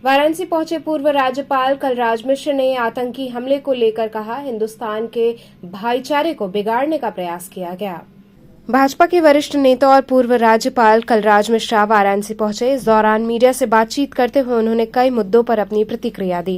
वाराणसी पहुंचे पूर्व राज्यपाल कलराज मिश्र ने आतंकी हमले को लेकर कहा, हिंदुस्तान के भाईचारे को बिगाड़ने का प्रयास किया गया। भाजपा के वरिष्ठ नेता और पूर्व राज्यपाल कलराज मिश्र वाराणसी पहुंचे। इस दौरान मीडिया से बातचीत करते हुए उन्होंने कई मुद्दों पर अपनी प्रतिक्रिया दी।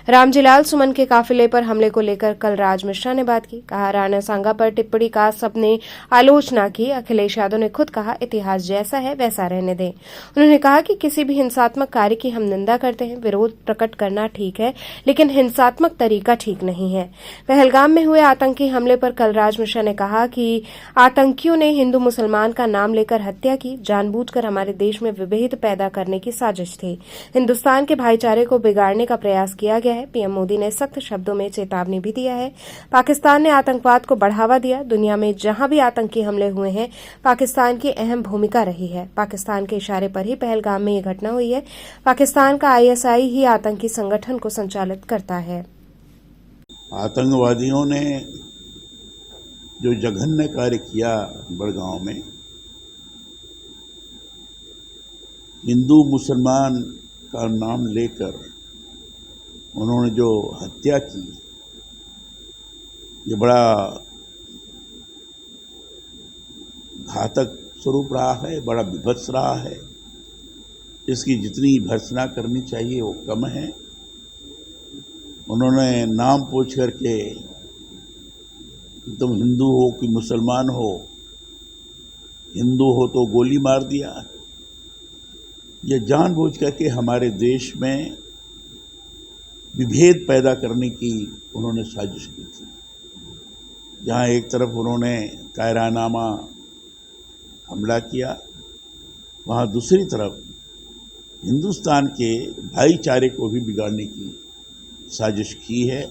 रामजीलाल सुमन के काफिले पर हमले को लेकर कलराज मिश्र ने बात की। कहा, राणा सांगा पर टिप्पणी का सबने आलोचना की। अखिलेश यादव ने खुद कहा, इतिहास जैसा है वैसा रहने दें। उन्होंने कहा कि किसी भी हिंसात्मक कार्य की हम निंदा करते हैं। विरोध प्रकट करना ठीक है, लेकिन हिंसात्मक तरीका ठीक नहीं है। पहलगाम में हुए आतंकी हमले पर कलराज मिश्र ने कहा कि आतंकियों ने हिंदू मुसलमान का नाम लेकर हत्या की। जानबूझकर हमारे देश में विभेद पैदा करने की साजिश थी। हिंदुस्तान के भाईचारे को बिगाड़ने का प्रयास किया गया है। पीएम मोदी ने सख्त शब्दों में चेतावनी भी दिया है। पाकिस्तान ने आतंकवाद को बढ़ावा दिया। दुनिया में जहां भी आतंकी हमले हुए हैं, पाकिस्तान की अहम भूमिका रही है। पाकिस्तान के इशारे पर ही पहलगाम में ये घटना हुई है। पाकिस्तान का आईएसआई ही आतंकी संगठन को संचालित करता है। आतंकवादियों ने जो जघन्य कार्य किया बड़गांव में, हिंदू मुसलमान का नाम लेकर उन्होंने जो हत्या की, ये बड़ा घातक स्वरूप रहा है, बड़ा विभत्स रहा है। इसकी जितनी भर्त्सना करनी चाहिए वो कम है। उन्होंने नाम पूछ करके तुम हिंदू हो कि मुसलमान हो, हिंदू हो तो गोली मार दिया। ये जानबूझ करके हमारे देश में विभेद पैदा करने की उन्होंने साजिश की थी। जहाँ एक तरफ उन्होंने कायरानामा हमला किया, वहाँ दूसरी तरफ हिंदुस्तान के भाईचारे को भी बिगाड़ने की साजिश की है।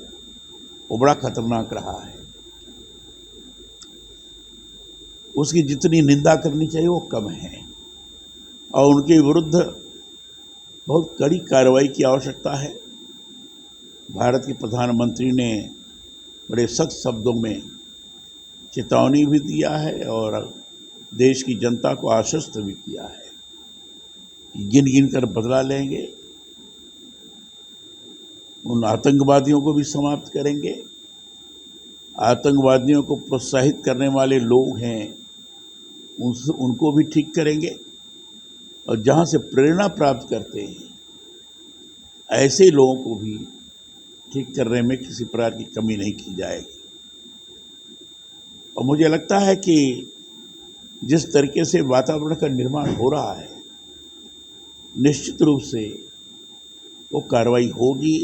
वो बड़ा खतरनाक रहा है। उसकी जितनी निंदा करनी चाहिए वो कम है और उनके विरुद्ध बहुत कड़ी कार्रवाई की आवश्यकता है। भारत के प्रधानमंत्री ने बड़े सख्त शब्दों में चेतावनी भी दिया है और देश की जनता को आश्वस्त भी किया है कि गिन गिन कर बदला लेंगे, उन आतंकवादियों को भी समाप्त करेंगे। आतंकवादियों को प्रोत्साहित करने वाले लोग हैं उनको भी ठीक करेंगे और जहाँ से प्रेरणा प्राप्त करते हैं ऐसे लोगों को भी ठीक करने में किसी प्रकार की कमी नहीं की जाएगी। और मुझे लगता है कि जिस तरीके से वातावरण का निर्माण हो रहा है, निश्चित रूप से वो कार्रवाई होगी,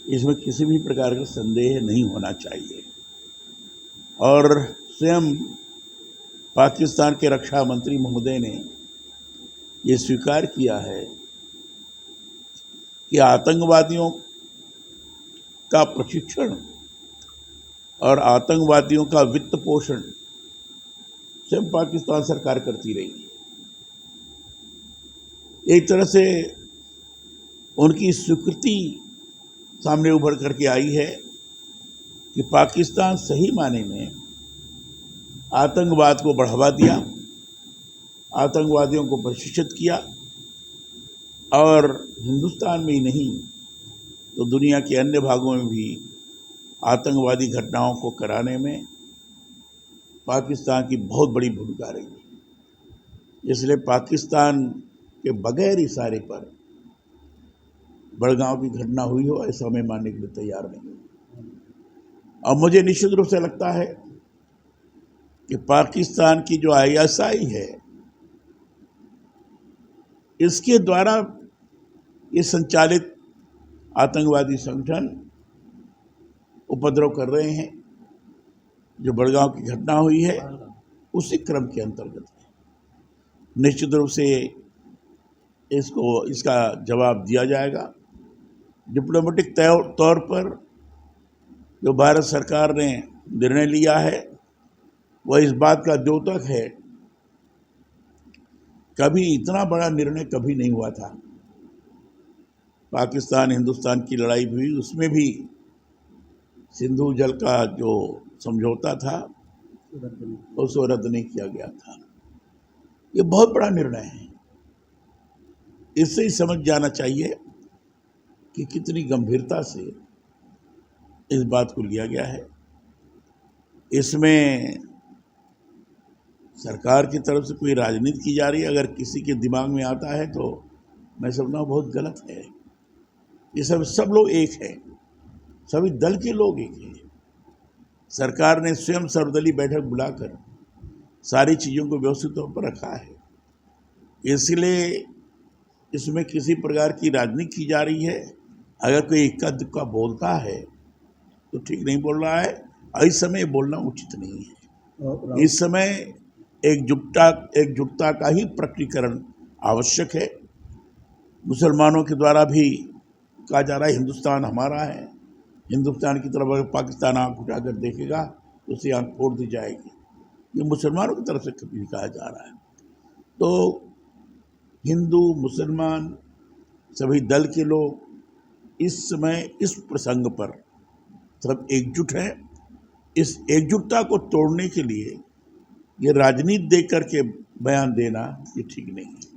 इसमें किसी भी प्रकार का संदेह नहीं होना चाहिए। और स्वयं पाकिस्तान के रक्षा मंत्री महोदय ने ये स्वीकार किया है कि आतंकवादियों का प्रशिक्षण और आतंकवादियों का वित्त पोषण स्वयं पाकिस्तान सरकार करती रही है। एक तरह से उनकी स्वीकृति सामने उभर करके आई है कि पाकिस्तान सही माने में आतंकवाद को बढ़ावा दिया, आतंकवादियों को प्रशिक्षित किया और हिंदुस्तान में ही नहीं तो दुनिया के अन्य भागों में भी आतंकवादी घटनाओं को कराने में पाकिस्तान की बहुत बड़ी भूमिका रही है। इसलिए पाकिस्तान के बगैर इशारे पर बड़गांव की घटना हुई हो ऐसा मैं मानने के लिए तैयार नहीं हूँ। और मुझे निश्चित रूप से लगता है कि पाकिस्तान की जो आईएसआई है, इसके द्वारा ये संचालित आतंकवादी संगठन उपद्रव कर रहे हैं। जो बड़गांव की घटना हुई है उसी क्रम के अंतर्गत है। निश्चित रूप से इसका जवाब दिया जाएगा। डिप्लोमेटिक तौर पर जो भारत सरकार ने निर्णय लिया है वह इस बात का द्योतक है, कभी इतना बड़ा निर्णय कभी नहीं हुआ था। पाकिस्तान हिंदुस्तान की लड़ाई हुई, उसमें भी सिंधु जल का जो समझौता था उसको रद्द नहीं किया गया था। ये बहुत बड़ा निर्णय है। इससे ही समझ जाना चाहिए कि कितनी गंभीरता से इस बात को लिया गया है। इसमें सरकार की तरफ से कोई राजनीति की जा रही है, अगर किसी के दिमाग में आता है तो मैं समझता हूँ बहुत गलत है। ये सब लोग एक हैं, सभी दल के लोग एक हैं। सरकार ने स्वयं सर्वदलीय बैठक बुलाकर सारी चीज़ों को व्यवस्थित तौर पर रखा है, इसलिए इसमें किसी प्रकार की राजनीति की जा रही है। अगर कोई इक्का दुक्का बोलता है तो ठीक नहीं बोल रहा है, इस समय बोलना उचित नहीं है। इस समय एकजुटता का ही प्रकटीकरण आवश्यक है। मुसलमानों के द्वारा भी कहा जा रहा है हिंदुस्तान हमारा है, हिंदुस्तान की तरफ अगर पाकिस्तान आंख उठाकर देखेगा तो उसे आंख फोड़ दी जाएगी, ये मुसलमानों की तरफ से कभी कहा जा रहा है। तो हिंदू मुसलमान सभी दल के लोग इस समय इस प्रसंग पर सब एकजुट हैं। इस एकजुटता को तोड़ने के लिए ये राजनीति देकर के बयान देना ये ठीक नहीं है।